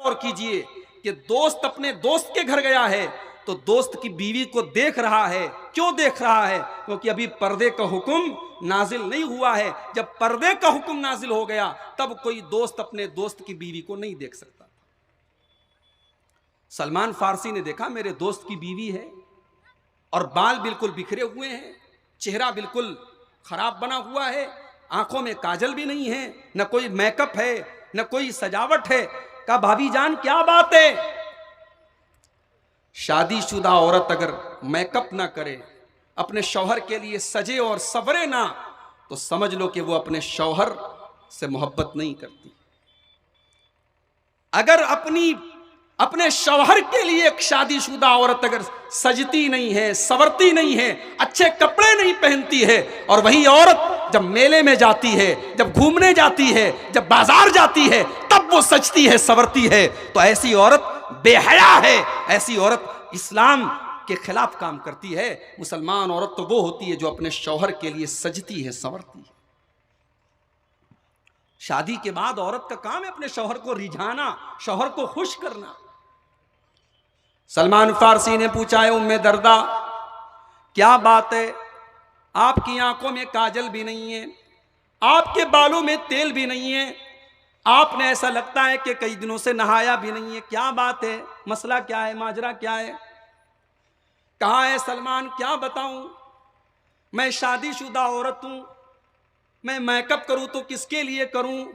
और कीजिए कि दोस्त अपने दोस्त के घर गया है तो दोस्त की बीवी को देख रहा है। क्यों देख रहा है? क्योंकि अभी पर्दे का हुक्म नाजिल नहीं हुआ है। जब पर्दे का हुक्म नाजिल हो गया तब कोई दोस्त अपने दोस्त की बीवी को नहीं देख सकता। सलमान फारसी ने देखा मेरे दोस्त की बीवी है और बाल बिल्कुल बिखरे हुए हैं, चेहरा बिल्कुल खराब बना हुआ है, आंखों में काजल भी नहीं है, न कोई मेकअप है, न कोई सजावट है। कहा भाभी जान क्या बात है? शादीशुदा औरत अगर मेकअप ना करे, अपने शौहर के लिए सजे और सवरे ना, तो समझ लो कि वो अपने शौहर से मोहब्बत नहीं करती। अगर अपने शौहर के लिए एक शादीशुदा औरत अगर सजती नहीं है, संवरती नहीं है, अच्छे कपड़े नहीं पहनती है, और वही औरत जब मेले में जाती है, जब घूमने जाती है, जब बाजार जाती है, तब वो सजती है, संवरती है, तो ऐसी औरत बेहया है, ऐसी औरत इस्लाम के खिलाफ काम करती है। मुसलमान औरत तो वो होती है जो अपने शौहर के लिए सजती है, संवरती है। शादी के बाद औरत का काम है अपने शौहर को रिझाना, शौहर को खुश करना। सलमान फारसी ने पूछा है उम्मे दर्दा क्या बात है, आपकी आंखों में काजल भी नहीं है, आपके बालों में तेल भी नहीं है, आपने ऐसा लगता है कि कई दिनों से नहाया भी नहीं है, क्या बात है, मसला क्या है, माजरा क्या है? कहा है सलमान क्या बताऊं, मैं शादीशुदा औरत हूं, मैं मेकअप करूं तो किसके लिए करूं,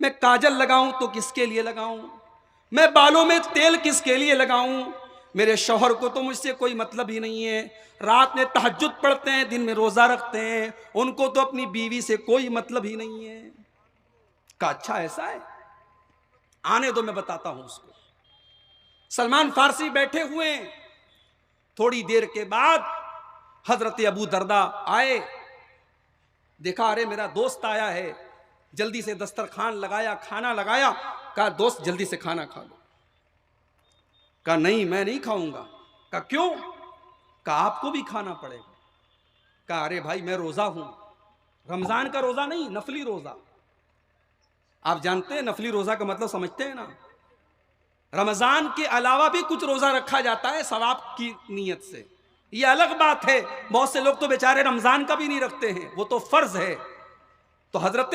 मैं काजल लगाऊं तो किसके लिए लगाऊं, मैं बालों में तेल किसके लिए लगाऊं, मेरे शौहर को तो मुझसे कोई मतलब ही नहीं है, रात में तहज्जुद पढ़ते हैं, दिन में रोजा रखते हैं, उनको तो अपनी बीवी से कोई मतलब ही नहीं है। का अच्छा ऐसा है, आने दो मैं बताता हूं उसको। सलमान फारसी बैठे हुए हैं, थोड़ी देर के बाद हजरत अबू दरदा आए, देखा अरे मेरा दोस्त आया है, जल्दी से दस्तरखान लगाया, खाना लगाया। कहा दोस्त जल्दी से खाना खा लो। कहा नहीं मैं नहीं खाऊंगा। कहा क्यों? कहा आपको भी खाना पड़ेगा। कहा अरे भाई मैं रोजा हूं, रमजान का रोजा नहीं, नफली रोजा। आप जानते हैं नफली रोजा का मतलब समझते हैं ना? रमजान के अलावा भी कुछ रोजा रखा जाता है सवाब की नीयत से, ये अलग बात है। बहुत से लोग तो बेचारे रमजान का भी नहीं रखते हैं, वो तो फर्ज है। तो हजरत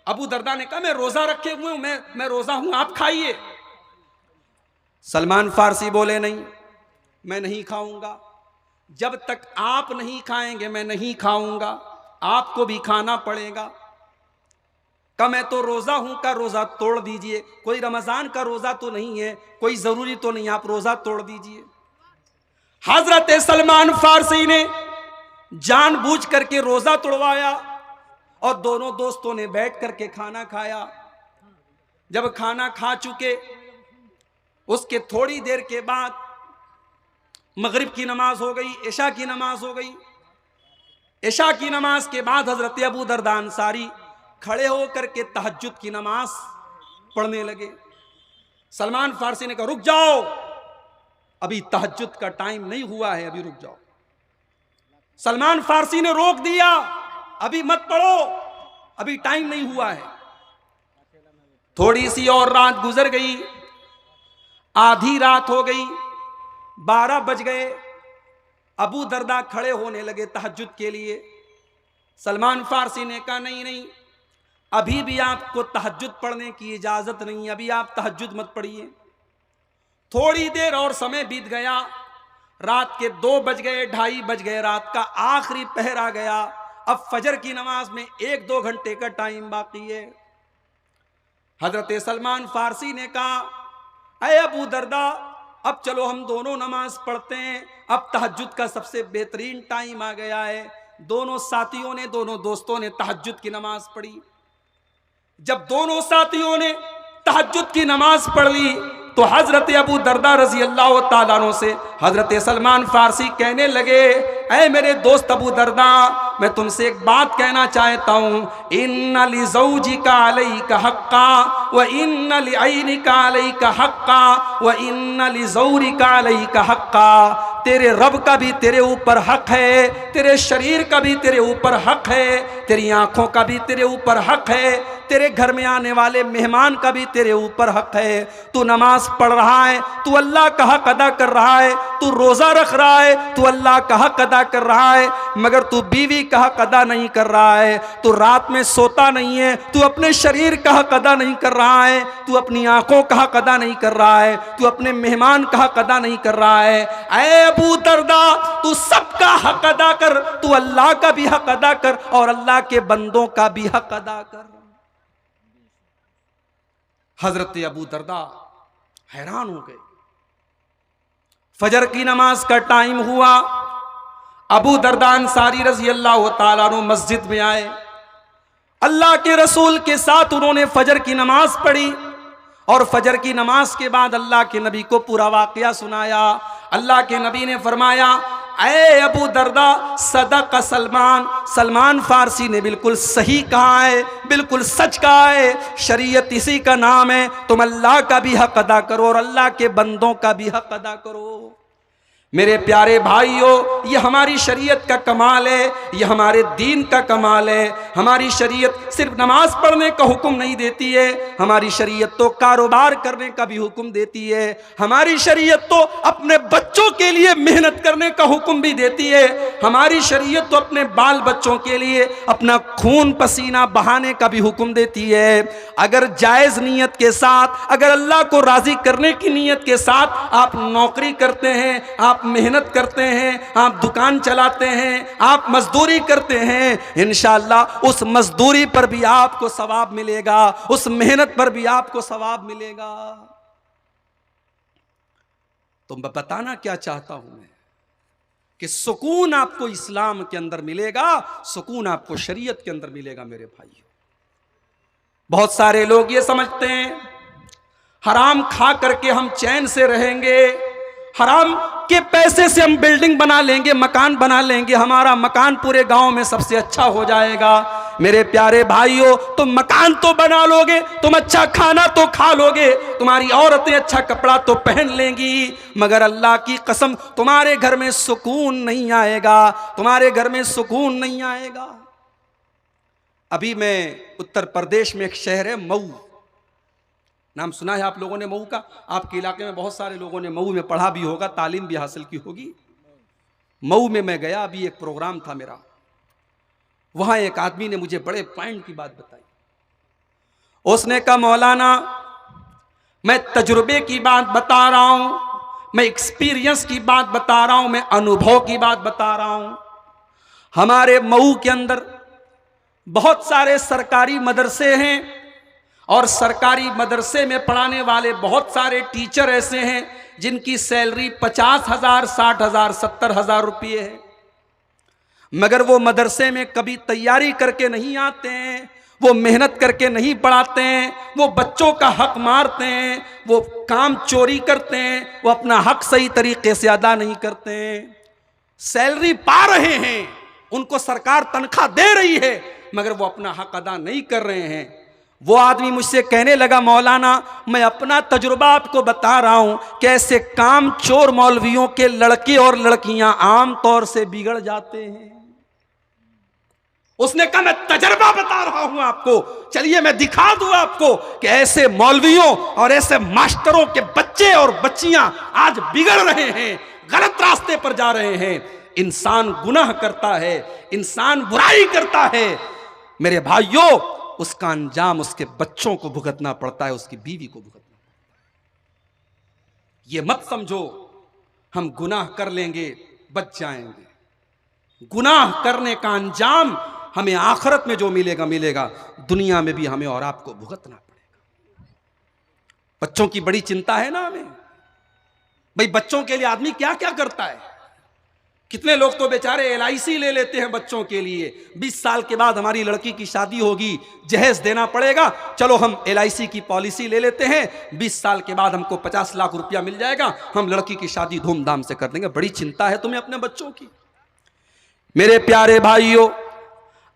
अबू दरदा ने कहा मैं रोजा रखे हुए हूं, मैं रोजा हूं, आप खाइए। सलमान फारसी बोले नहीं मैं नहीं खाऊंगा, जब तक आप नहीं खाएंगे मैं नहीं खाऊंगा, आपको भी खाना पड़ेगा। का मैं तो रोजा हूं, का रोजा तोड़ दीजिए, कोई रमजान का रोजा तो नहीं है, कोई जरूरी तो नहीं, आप रोजा तोड़ दीजिए। हजरत सलमान फारसी ने जानबूझ करके रोजा तोड़वाया और दोनों दोस्तों ने बैठ करके खाना खाया। जब खाना खा चुके उसके थोड़ी देर के बाद मगरिब की नमाज हो गई, इशा की नमाज हो गई। इशा की नमाज के बाद हजरत अबू दरदा अंसारी खड़े होकर के तहज्जुद की नमाज पढ़ने लगे। सलमान फारसी ने कहा रुक जाओ, अभी तहज्जुद का टाइम नहीं हुआ है, अभी रुक जाओ। सलमान फारसी ने रोक दिया, अभी मत पढ़ो, अभी टाइम नहीं हुआ है। थोड़ी सी और रात गुजर गई, आधी रात हो गई, 12 बज गए। अबू दरदा खड़े होने लगे तहज्जुद के लिए। सलमान फारसी ने कहा नहीं नहीं, अभी भी आपको तहज्जुद पढ़ने की इजाजत नहीं, अभी आप तहज्जुद मत पढ़िए। थोड़ी देर और समय बीत गया, रात के 2 बज गए, 2:30 बज गए, रात का आखिरी पहर आ गया। अब फजर की नमाज में 1-2 घंटे का टाइम बाकी है। हजरत सलमान फारसी ने कहा अय अबू दरदा अब चलो हम दोनों नमाज पढ़ते हैं, अब तहज्जुद का सबसे बेहतरीन टाइम आ गया है। दोनों साथियों ने, दोनों दोस्तों ने तहज्जुद की नमाज पढ़ी। जब दोनों साथियों ने तहज्जुद की नमाज पढ़ ली तो हजरत अबू दरदा रजी अल्लाह ताला अन्हु से हजरत सलमान फारसी कहने लगे ऐ मेरे दोस्त अबू दरदा, मैं तुमसे एक बात कहना चाहता हूँ। इन्ना लिज़ौजिका अलैका हक्का व इन्ना लिअयनिका अलैका हक्का व इन्ना लिज़ौरिका अलैका हक्का। तेरे रब का भी तेरे ऊपर हक है, तेरे शरीर का भी तेरे ऊपर हक है, तेरी आंखों का भी तेरे ऊपर हक है, तेरे घर में आने वाले मेहमान का भी तेरे ऊपर हक है। तू नमाज पढ़ रहा है, तू अल्लाह का हक अदा कर रहा है। तू रोजा रख रहा है, तू अल्लाह का हक अदा कर रहा है। मगर तू बीवी का हक अदा नहीं कर रहा है। तू रात में सोता नहीं है, तू अपने शरीर का हक अदा नहीं कर रहा है। तू अपनी आंखों का हक अदा नहीं कर रहा है। तू अपने मेहमान का हक अदा नहीं कर रहा है। ऐ अबू दरदा, तू सबका हक अदा कर, तू अल्लाह का भी हक अदा कर और अल्लाह के बंदों का भी हक अदा कर। हजरत अबू दरदा हैरान हो गए। फजर की नमाज का टाइम हुआ। अबू दरदा अंसारी रजी अल्लाह तआला अन्हु मस्जिद में आए। अल्लाह के रसूल के साथ उन्होंने फजर की नमाज पढ़ी और फजर की नमाज के बाद अल्लाह के नबी को पूरा वाकया सुनाया। अल्लाह के नबी ने फरमाया, ऐ अबू दरदा, सदक सलमान, सलमान फारसी ने बिल्कुल सही कहा है, बिल्कुल सच कहा है। शरीयत इसी का नाम है। तुम अल्लाह का भी हक अदा करो और अल्लाह के बंदों का भी हक अदा करो। मेरे प्यारे भाइयों, ये हमारी शरीयत का कमाल है, ये हमारे दीन का कमाल है। हमारी शरीयत सिर्फ नमाज पढ़ने का हुक्म नहीं देती है, हमारी शरीयत तो कारोबार करने का भी हुक्म देती है। हमारी शरीयत तो अपने बच्चों के लिए मेहनत करने का हुक्म भी देती है। हमारी शरीयत तो अपने बाल बच्चों के लिए अपना खून पसीना बहाने का भी हुक्म देती है। अगर जायज़ नीयत के साथ, अगर अल्लाह को राज़ी करने की नीयत के साथ आप नौकरी करते हैं, आप मेहनत करते हैं, आप दुकान चलाते हैं, आप मजदूरी करते हैं, इंशाअल्लाह उस मजदूरी पर भी आपको सवाब मिलेगा, उस मेहनत पर भी आपको सवाब मिलेगा। तो मैं बताना क्या चाहता हूं मैं कि सुकून आपको इस्लाम के अंदर मिलेगा, सुकून आपको शरीयत के अंदर मिलेगा। मेरे भाइयों, बहुत सारे लोग ये समझते हैं हराम खा करके हम चैन से रहेंगे, हराम के पैसे से हम बिल्डिंग बना लेंगे, मकान बना लेंगे, हमारा मकान पूरे गांव में सबसे अच्छा हो जाएगा। मेरे प्यारे भाइयों, तुम मकान तो बना लोगे, तुम अच्छा खाना तो खा लोगे, तुम्हारी औरतें अच्छा कपड़ा तो पहन लेंगी, मगर अल्लाह की कसम तुम्हारे घर में सुकून नहीं आएगा, तुम्हारे घर में सुकून नहीं आएगा। अभी मैं उत्तर प्रदेश में एक शहर है मऊ, नाम सुना है आप लोगों ने मऊ का? आपके इलाके में बहुत सारे लोगों ने मऊ में पढ़ा भी होगा, तालीम भी हासिल की होगी। मऊ में मैं गया, अभी एक प्रोग्राम था मेरा, वहां एक आदमी ने मुझे बड़े पॉइंट की बात बताई। उसने कहा, मौलाना मैं तजुर्बे की बात बता रहा हूं, मैं एक्सपीरियंस की बात बता रहा हूं, मैं अनुभव की बात बता रहा हूं। हमारे मऊ के अंदर बहुत सारे सरकारी मदरसे हैं और सरकारी मदरसे में पढ़ाने वाले बहुत सारे टीचर ऐसे हैं जिनकी सैलरी 50,000, 60,000, 70,000 रुपये है, मगर वो मदरसे में कभी तैयारी करके नहीं आते हैं, वो मेहनत करके नहीं पढ़ाते हैं, वो बच्चों का हक मारते हैं, वो काम चोरी करते हैं, वो अपना हक सही तरीके से अदा नहीं करते हैं। सैलरी पा रहे हैं, उनको सरकार तनख्वाह दे रही है, मगर वो अपना हक अदा नहीं कर रहे हैं। वो आदमी मुझसे कहने लगा, मौलाना मैं अपना तजुर्बा आपको बता रहा हूं कि ऐसे काम चोर मौलवियों के लड़के और लड़कियां आम तौर से बिगड़ जाते हैं। उसने कहा, मैं तजुर्बा बता रहा हूं आपको, चलिए मैं दिखा दूं आपको कि ऐसे मौलवियों और ऐसे मास्टरों के बच्चे और बच्चियां आज बिगड़ रहे हैं, गलत रास्ते पर जा रहे हैं। इंसान गुनाह करता है, इंसान बुराई करता है, मेरे भाइयों उसका अंजाम उसके बच्चों को भुगतना पड़ता है, उसकी बीवी को भुगतना पड़ता है। ये मत समझो हम गुनाह कर लेंगे बच जाएंगे। गुनाह करने का अंजाम हमें आखिरत में जो मिलेगा मिलेगा, दुनिया में भी हमें और आपको भुगतना पड़ेगा। बच्चों की बड़ी चिंता है ना हमें। भाई बच्चों के लिए आदमी क्या क्या करता है। कितने लोग तो बेचारे LIC ले लेते हैं बच्चों के लिए। 20 साल के बाद हमारी लड़की की शादी होगी, जहेज देना पड़ेगा, चलो हम LIC की पॉलिसी ले लेते हैं, 20 साल के बाद हमको 50 लाख रुपया मिल जाएगा, हम लड़की की शादी धूमधाम से कर देंगे। बड़ी चिंता है तुम्हें अपने बच्चों की। मेरे प्यारे भाइयों,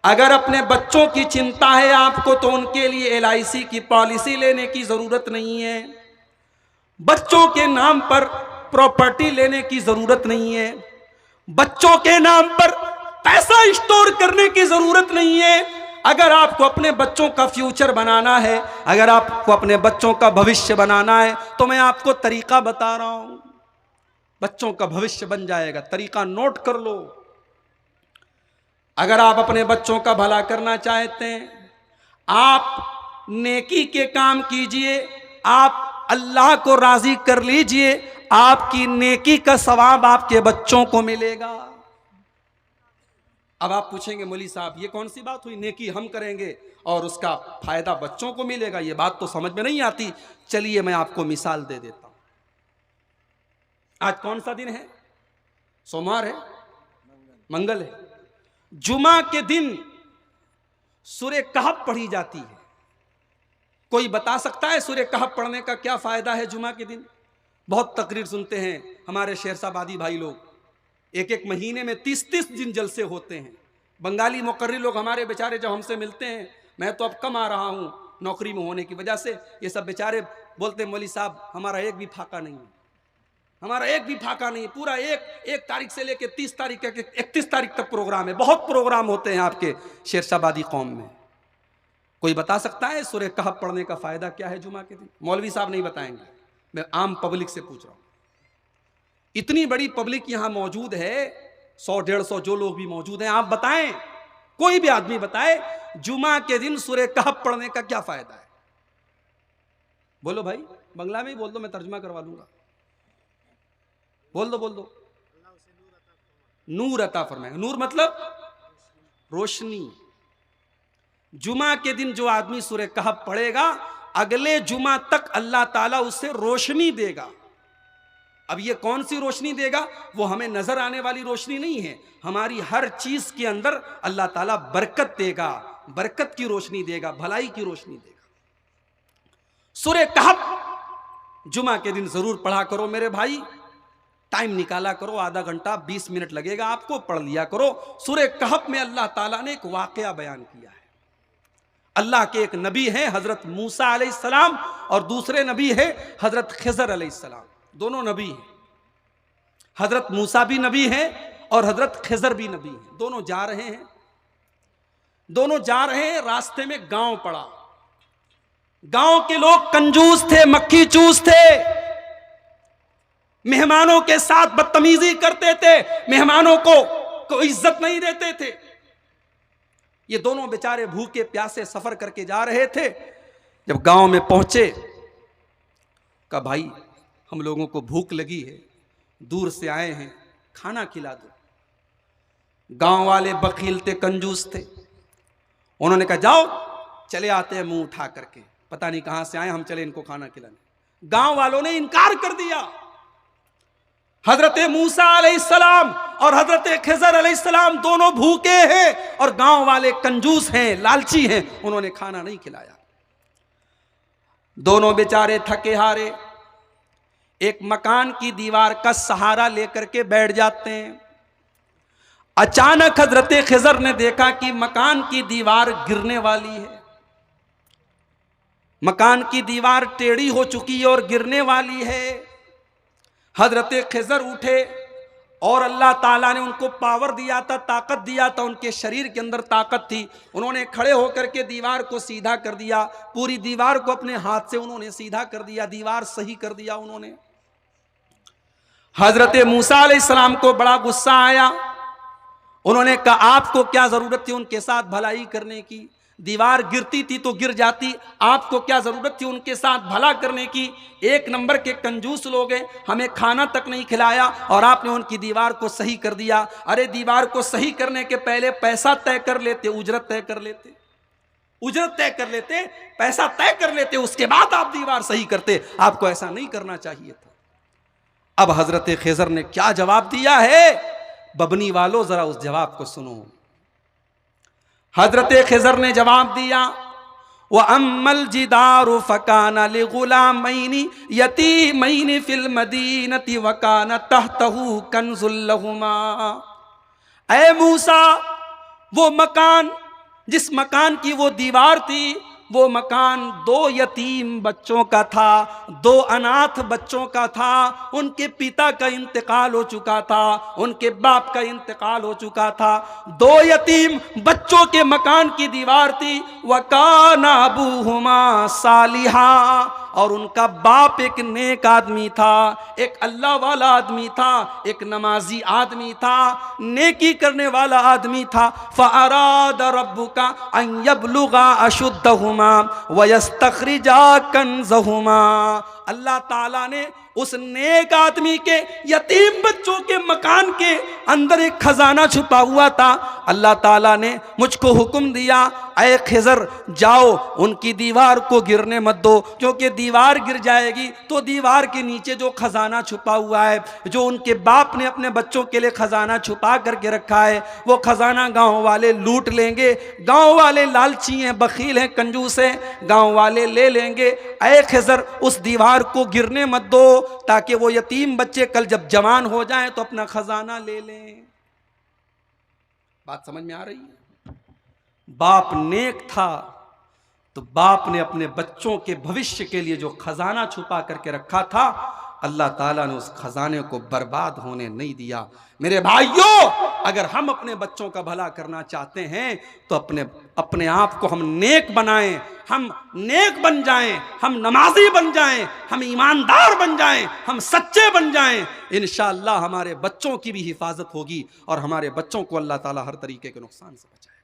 अगर अपने बच्चों की चिंता है आपको तो उनके लिए LIC की पॉलिसी लेने की जरूरत नहीं है, बच्चों के नाम पर प्रॉपर्टी लेने की जरूरत नहीं है, बच्चों के नाम पर पैसा स्टोर करने की जरूरत नहीं है। अगर आपको अपने बच्चों का फ्यूचर बनाना है, अगर आपको अपने बच्चों का भविष्य बनाना है, तो मैं आपको तरीका बता रहा हूं, बच्चों का भविष्य बन जाएगा। तरीका नोट कर लो। अगर आप अपने बच्चों का भला करना चाहते हैं, आप नेकी के काम कीजिए, आप अल्लाह को राजी कर लीजिए, आपकी नेकी का सवाब आपके बच्चों को मिलेगा। अब आप पूछेंगे मौलवी साहब ये कौन सी बात हुई, नेकी हम करेंगे और उसका फायदा बच्चों को मिलेगा, ये बात तो समझ में नहीं आती। चलिए मैं आपको मिसाल दे देता हूं। आज कौन सा दिन है? सोमवार है, मंगल है। जुमा के दिन सूरह कहफ पढ़ी जाती है। कोई बता सकता है सूरह कहफ पढ़ने का क्या फायदा है जुमा के दिन? बहुत तकरीर सुनते हैं हमारे शेरशाबादी भाई लोग, एक एक महीने में 30-30 दिन जलसे होते हैं। बंगाली मुकर्री लोग हमारे बेचारे जब हमसे मिलते हैं, मैं तो अब कम आ रहा हूं नौकरी में होने की वजह से, ये सब बेचारे बोलते हैं मौलवी साहब हमारा एक भी फाका नहीं है, हमारा एक भी फाका नहीं, पूरा एक तारीख से लेकर 30 तारीख तक 31 तारीख तक प्रोग्राम है। बहुत प्रोग्राम होते हैं आपके शेरशाबादी कौम में। कोई बता सकता है सूरह कहफ पढ़ने का फायदा क्या है जुमा के दिन? मौलवी साहब नहीं बताएंगे, मैं आम पब्लिक से पूछ रहा हूं। इतनी बड़ी पब्लिक यहां मौजूद है, 100-150 जो लोग भी मौजूद हैं, आप बताएं, कोई भी आदमी बताए जुमा के दिन सूरह कहफ पढ़ने का क्या फायदा है? बोलो भाई, बंगला में ही बोल दो, मैं तर्जुमा करवा दूंगा। बोल दो। नूर अता फरमाए। नूर मतलब रोशनी। जुमा के दिन जो आदमी सूरह कहफ पढ़ेगा, अगले जुमा तक अल्लाह ताला उससे रोशनी देगा। अब ये कौन सी रोशनी देगा? वो हमें नजर आने वाली रोशनी नहीं है, हमारी हर चीज के अंदर अल्लाह ताला बरकत देगा, बरकत की रोशनी देगा, भलाई की रोशनी देगा। सूरह कहफ जुमा के दिन जरूर पढ़ा करो मेरे भाई, टाइम निकाला करो, आधा घंटा 20 मिनट लगेगा आपको, पढ़ लिया करो। सूरह कहफ में अल्लाह ताला ने एक वाकया बयान किया है। अल्लाह के एक नबी हैं हजरत मूसा अलैहिस्सलाम और दूसरे नबी है हजरत खिजर अलैहिस्सलाम। दोनों नबी हैं, हजरत मूसा भी नबी हैं और हजरत खिजर भी नबी हैं। दोनों जा रहे हैं, रास्ते में गांव पड़ा। गांव के लोग कंजूस थे, मक्खी चूस थे, मेहमानों के साथ बदतमीजी करते थे, मेहमानों को इज्जत नहीं देते थे। ये दोनों बेचारे भूखे प्यासे सफर करके जा रहे थे। जब गांव में पहुंचे, कहा भाई हम लोगों को भूख लगी है, दूर से आए हैं, खाना खिला दो। गांव वाले बखील थे, कंजूस थे। उन्होंने कहा जाओ चले आते हैं मुंह उठा करके, पता नहीं कहां से आए, हम चले इनको खाना खिलाने। गांव वालों ने इनकार कर दिया। हजरत मूसा अलैहिस्सलाम और हजरत खिजर अलैहिस्सलाम दोनों भूखे हैं और गांव वाले कंजूस हैं, लालची हैं, उन्होंने खाना नहीं खिलाया। दोनों बेचारे थके हारे एक मकान की दीवार का सहारा लेकर के बैठ जाते हैं। अचानक हजरत खिजर ने देखा कि मकान की दीवार गिरने वाली है, मकान की दीवार टेढ़ी हो चुकी है और गिरने वाली है। हजरत खिजर उठे और अल्लाह ताला ने उनको पावर दिया था, ताकत दिया था, उनके शरीर के अंदर ताकत थी। उन्होंने खड़े होकर के दीवार को सीधा कर दिया, पूरी दीवार को अपने हाथ से उन्होंने सीधा कर दिया, दीवार सही कर दिया उन्होंने। हजरत मूसा अलैहिस्सलाम को बड़ा गुस्सा आया। उन्होंने कहा आपको क्या जरूरत थी उनके साथ भलाई करने की? दीवार गिरती थी तो गिर जाती, आपको क्या जरूरत थी उनके साथ भला करने की? एक नंबर के कंजूस लोग हैं, हमें खाना तक नहीं खिलाया और आपने उनकी दीवार को सही कर दिया। अरे दीवार को सही करने के पहले पैसा तय कर लेते, उजरत तय कर लेते, उजरत तय कर लेते, पैसा तय कर लेते, उसके बाद आप दीवार सही करते। आपको ऐसा नहीं करना चाहिए था। अब हजरत खिजर ने क्या जवाब दिया है, बबनी वालों जरा उस जवाब को सुनो। हजरत खिजर ने जवाब दिया, व अम्मल जिदारु फकाना लिगुलामैनि यतीमैनि फिल मदीनति वकाना तहतहु कंजुल लहुमा। ऐ मूसा, वो मकान, जिस मकान की वो दीवार थी, वो मकान 2 यतीम बच्चों का था, 2 अनाथ बच्चों का था। उनके पिता का इंतकाल हो चुका था, उनके बाप का इंतकाल हो चुका था। 2 यतीम बच्चों के मकान की दीवार थी। वकाना अबूहुमा सालिहा, और उनका बाप एक नेक आदमी था, एक अल्लाह वाला आदमी था, एक नमाजी आदमी था, नेकी करने वाला आदमी था। फ़अराद रब्बुका अन यब्लुगा अशुद्धहुमा व यस्तखरिजा कंज़हुमा, अल्लाह ताला ने उस नेक आदमी के यतीम बच्चों के मकान के अंदर एक खजाना छुपा हुआ था। अल्लाह ताला ने मुझको हुक्म दिया, ऐ खिज़र जाओ उनकी दीवार को गिरने मत दो, क्योंकि दीवार गिर जाएगी तो दीवार के नीचे जो खजाना छुपा हुआ है, जो उनके बाप ने अपने बच्चों के लिए खजाना छुपा करके रखा है, वो खजाना गांव वाले लूट लेंगे। गांव वाले लालची हैं, बखील हैं, कंजूस हैं, गांव वाले ले लेंगे। ऐ खिज़र उस दीवार को गिरने मत दो, ताकि वो यतीम बच्चे कल जब जवान हो जाएं तो अपना खजाना ले लें। बात समझ में आ रही है? बाप नेक था तो बाप ने अपने बच्चों के भविष्य के लिए जो खजाना छुपा करके रखा था, अल्लाह ताला ने उस खजाने को बर्बाद होने नहीं दिया। मेरे भाइयों, अगर हम अपने बच्चों का भला करना चाहते हैं तो अपने आप को हम नेक बनाएं, हम नेक बन जाएं, हम नमाजी बन जाएं, हम ईमानदार बन जाएं, हम सच्चे बन जाएं। इंशाअल्लाह हमारे बच्चों की भी हिफाजत होगी और हमारे बच्चों को अल्लाह ताला हर तरीके के नुकसान से बचाए।